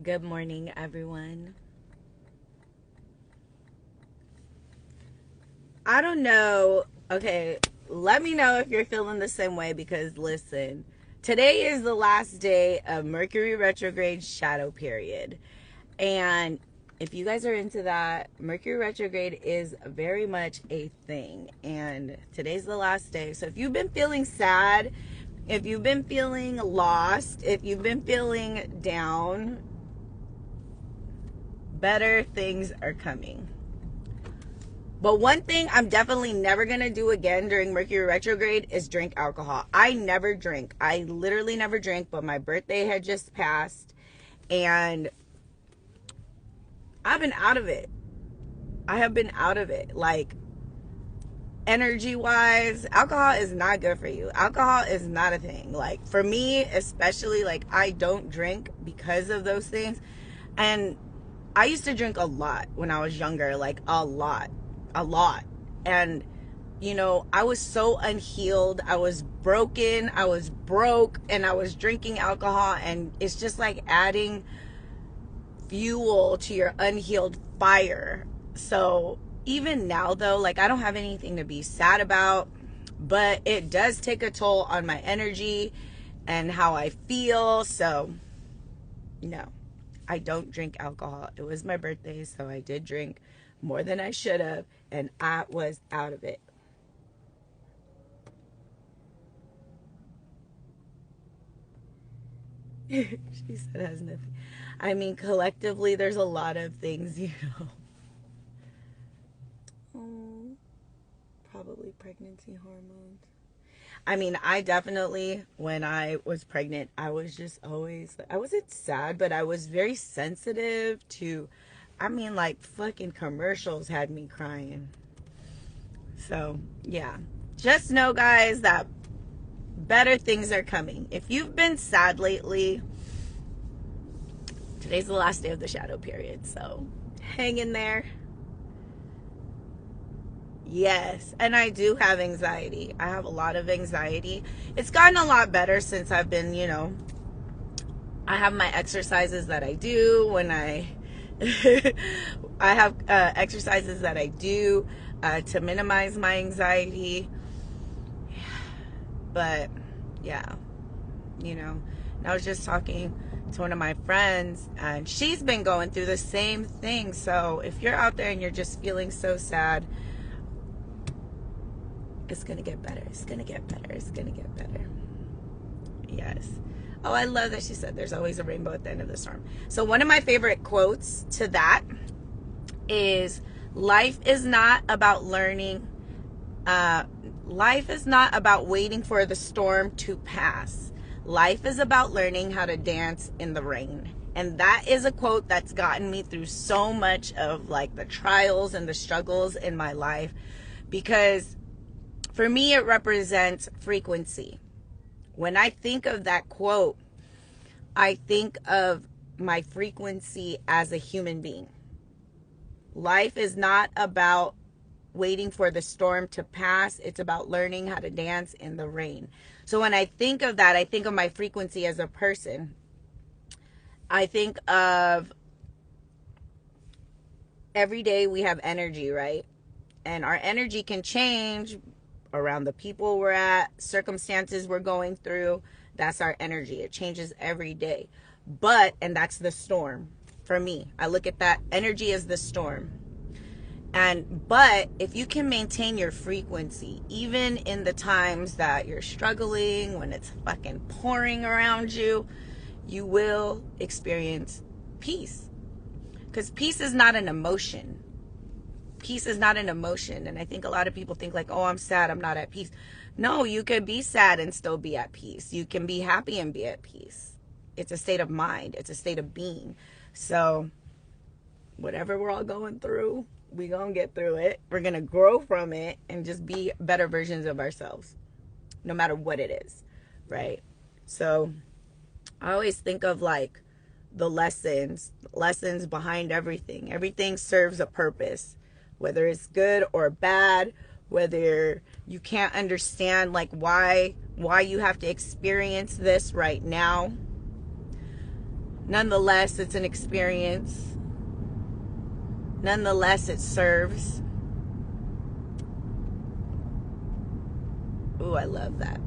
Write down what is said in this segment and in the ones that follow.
Good morning, everyone. I don't know. Okay, let me know if you're feeling the same way because listen, today is the last day of Mercury retrograde shadow period. And if you guys are into that, Mercury retrograde is very much a thing. And today's the last day. So if you've been feeling sad, if you've been feeling lost, if you've been feeling down, better things are coming. But one thing I'm definitely never going to do again during Mercury retrograde is drink alcohol. I never drink. I literally never drink, but my birthday had just passed and I've been out of it. I have been out of it. Like, energy wise, alcohol is not good for you. Alcohol is not a thing. Like, for me, especially, like, I don't drink because of those things. And I used to drink a lot when I was younger, like a lot. And I was so unhealed. I was broken. I was broke, and I was drinking alcohol, and it's just like adding fuel to your unhealed fire. So even now though, like, I don't have anything to be sad about, but it does take a toll on my energy and how I feel. So no, I don't drink alcohol. It was my birthday, so I did drink more than I should have, and I was out of it. She said it has nothing. I mean, collectively, there's a lot of things. Oh, probably pregnancy hormones. I mean, I definitely, when I was pregnant, I was just always, I wasn't sad, but I was very sensitive to, I mean, like, fucking commercials had me crying. So, yeah. Just know, guys, that better things are coming. If you've been sad lately, today's the last day of the shadow period. So, hang in there. Yes, and I do have anxiety. I have a lot of anxiety. It's gotten a lot better since I've been, I have my exercises that I do when I I have exercises that I do to minimize my anxiety. But yeah, and I was just talking to one of my friends, and she's been going through the same thing. So if you're out there and you're just feeling so sad, it's gonna get better. It's gonna get better. It's gonna get better. Yes. Oh, I love that she said there's always a rainbow at the end of the storm. So one of my favorite quotes to that is, life is not about learning. Life is not about waiting for the storm to pass. Life is about learning how to dance in the rain. And that is a quote that's gotten me through so much of, like, the trials and the struggles in my life, because for me, it represents frequency. When I think of that quote, I think of my frequency as a human being. Life is not about waiting for the storm to pass. It's about learning how to dance in the rain. So when I think of that, I think of my frequency as a person. I think of every day we have energy, right? And our energy can change around the people we're at, circumstances we're going through. That's our energy. It changes every day. And that's the storm for me. I look at that energy as the storm. But if you can maintain your frequency, even in the times that you're struggling, when it's fucking pouring around you, you will experience peace. Because peace is not an emotion. Peace is not an emotion. And I think a lot of people think, like, oh, I'm sad, I'm not at peace. No, you can be sad and still be at peace. You can be happy and be at peace. It's a state of mind. It's a state of being. So whatever we're all going through, we gonna get through it. We're gonna grow from it and just be better versions of ourselves, no matter what it is, right? So I always think of, like, the lessons behind everything. Everything serves a purpose, whether it's good or bad, whether you can't understand, like, why you have to experience this right now. Nonetheless, it's an experience. Nonetheless, it serves. Ooh, I love that.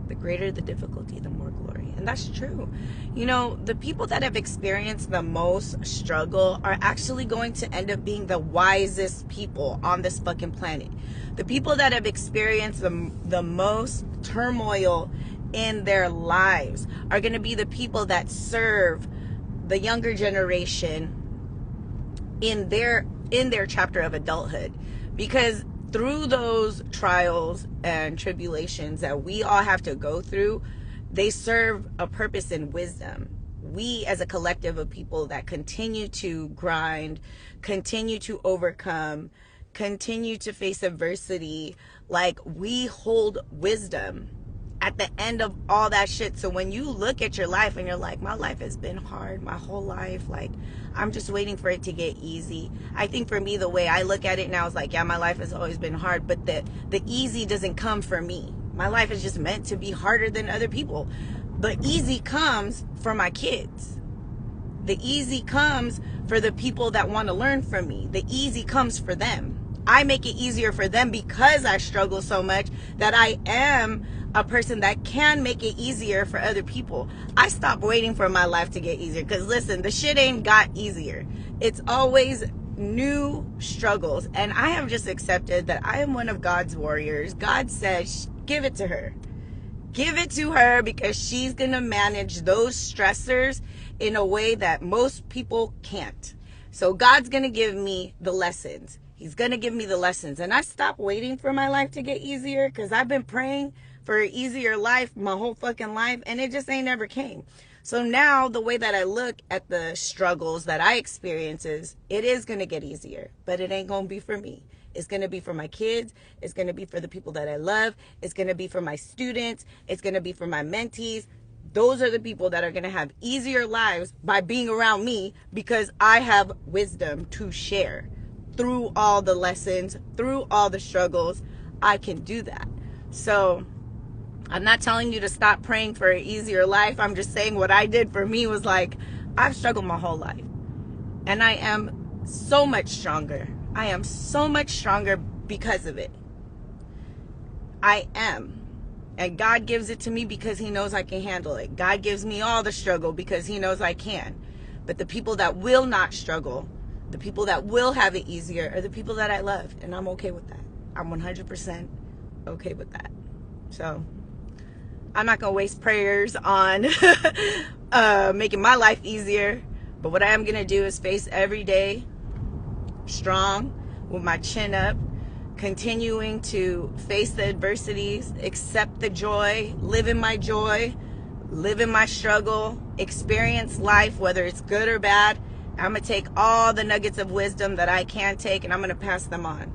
The greater the difficulty, the more glory. And that's true. You know, the people that have experienced the most struggle are actually going to end up being the wisest people on this fucking planet. The people that have experienced the most turmoil in their lives are going to be the people that serve the younger generation in their chapter of adulthood. Because through those trials and tribulations that we all have to go through, they serve a purpose in wisdom. We as a collective of people that continue to grind, continue to overcome, continue to face adversity, like, we hold wisdom at the end of all that shit. So when you look at your life and you're like, my life has been hard my whole life, like, I'm just waiting for it to get easy. I think for me, the way I look at it now is like, yeah, my life has always been hard, but the easy doesn't come for me. My life is just meant to be harder than other people. The easy comes for my kids. The easy comes for the people that want to learn from me. The easy comes for them. I make it easier for them because I struggle so much that I am a person that can make it easier for other people. I stopped waiting for my life to get easier, because listen, the shit ain't got easier. It's always new struggles, and I have just accepted that I am one of God's warriors. God says, give it to her. Give it to her, because she's gonna manage those stressors in a way that most people can't. So God's gonna give me the lessons. He's gonna give me the lessons. And I stopped waiting for my life to get easier, because I've been praying for an easier life my whole fucking life, and it just ain't never came. So now the way that I look at the struggles that I experience is, it is going to get easier, but it ain't going to be for me. It's going to be for my kids. It's going to be for the people that I love. It's going to be for my students. It's going to be for my mentees. Those are the people that are going to have easier lives by being around me, because I have wisdom to share. Through all the lessons, through all the struggles, I can do that. So I'm not telling you to stop praying for an easier life. I'm just saying what I did for me was like, I've struggled my whole life, and I am so much stronger. I am so much stronger because of it. I am. And God gives it to me because he knows I can handle it. God gives me all the struggle because he knows I can. But the people that will not struggle, the people that will have it easier, are the people that I love. And I'm okay with that. I'm 100% okay with that. So I'm not going to waste prayers on making my life easier. But what I am going to do is face every day strong, with my chin up, continuing to face the adversities, accept the joy, live in my joy, live in my struggle, experience life, whether it's good or bad. I'm going to take all the nuggets of wisdom that I can take, and I'm going to pass them on.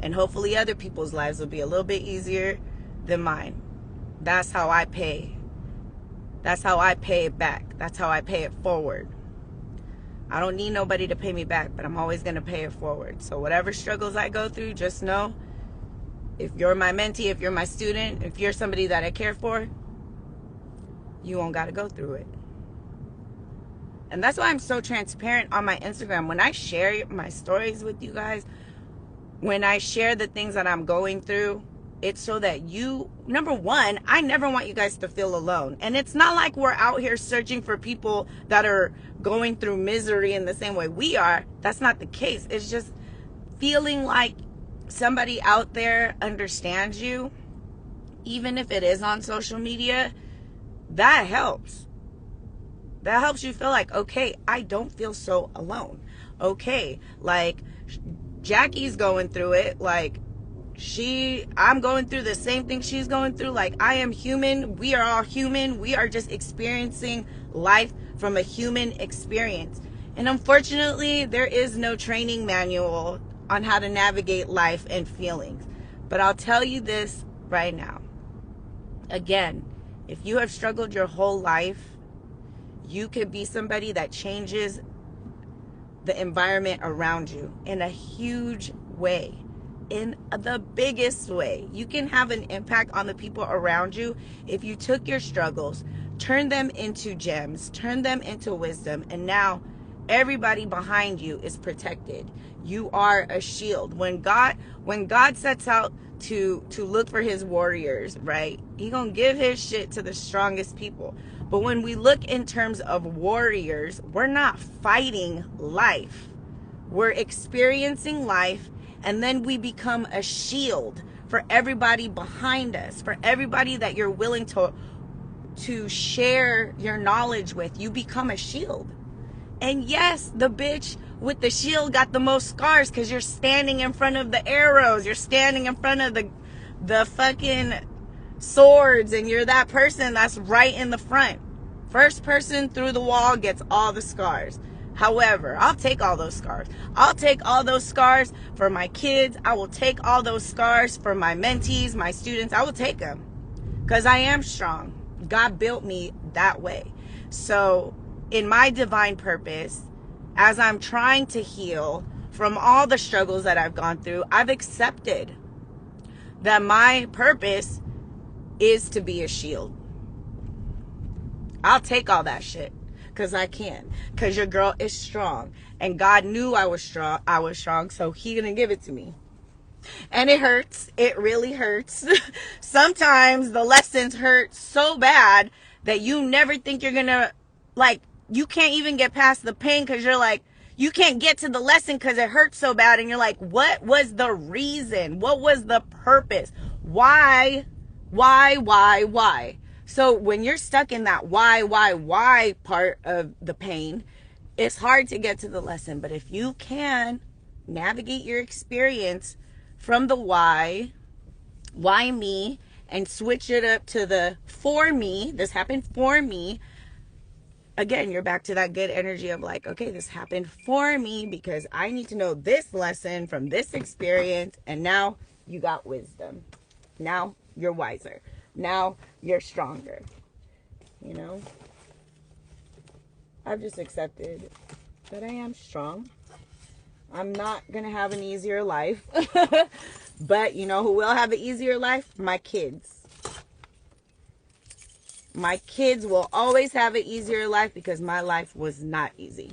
And hopefully other people's lives will be a little bit easier than mine. That's how I pay. That's how I pay it back. That's how I pay it forward. I don't need nobody to pay me back, but I'm always going to pay it forward. So whatever struggles I go through, just know, if you're my mentee, if you're my student, if you're somebody that I care for, you won't got to go through it. And that's why I'm so transparent on my Instagram. When I share my stories with you guys, when I share the things that I'm going through, it's so that you, number one, I never want you guys to feel alone. And it's not like we're out here searching for people that are going through misery in the same way we are. That's not the case. It's just feeling like somebody out there understands you, even if it is on social media. That helps. That helps you feel like, okay, I don't feel so alone. Okay, like Jackie's going through it, like I'm going through the same thing she's going through. Like, I am human. We are all human. We are just experiencing life from a human experience. And unfortunately, there is no training manual on how to navigate life and feelings. But I'll tell you this right now. Again, if you have struggled your whole life, you could be somebody that changes the environment around you in a huge way. In the biggest way. You can have an impact on the people around you if you took your struggles, turn them into gems, turn them into wisdom, and now everybody behind you is protected. You are a shield. When God sets out to look for his warriors, right? He gonna give his shit to the strongest people. But when we look in terms of warriors, we're not fighting life. We're experiencing life, and then we become a shield for everybody behind us, for everybody that you're willing to share your knowledge with. You become a shield. And yes, the bitch with the shield got the most scars because you're standing in front of the arrows. You're standing in front of the fucking swords, and you're that person that's right in the front. First person through the wall gets all the scars. However, I'll take all those scars. I'll take all those scars for my kids. I will take all those scars for my mentees, my students. I will take them because I am strong. God built me that way. So in my divine purpose, as I'm trying to heal from all the struggles that I've gone through, I've accepted that my purpose is to be a shield. I'll take all that shit because I can, because your girl is strong, and God knew I was strong, so he gonna give it to me. And it hurts. It really hurts. Sometimes the lessons hurt so bad that you never think you're gonna, like, you can't even get past the pain because you're like, you can't get to the lesson because it hurts so bad. And you're like, what was the reason? What was the purpose? Why? So when you're stuck in that why part of the pain, it's hard to get to the lesson. But if you can navigate your experience from the why me, and switch it up to the for me, this happened for me. Again, you're back to that good energy of like, okay, this happened for me because I need to know this lesson from this experience. And now you got wisdom. Now you're wiser. Now you're stronger. You know, I've just accepted that I am strong. I'm not going to have an easier life. But you know who will have an easier life? My kids. My kids will always have an easier life because my life was not easy.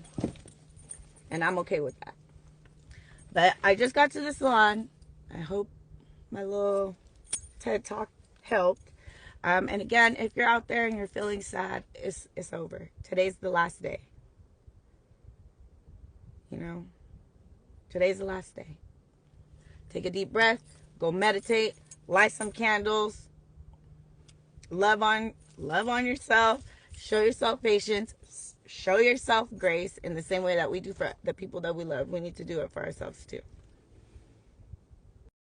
And I'm okay with that. But I just got to the salon. I hope my little TED Talk helped. And again, if you're out there and you're feeling sad, it's over. Today's the last day. You know, today's the last day. Take a deep breath. Go meditate. Light some candles. Love on yourself. Show yourself patience. Show yourself grace in the same way that we do for the people that we love. We need to do it for ourselves too.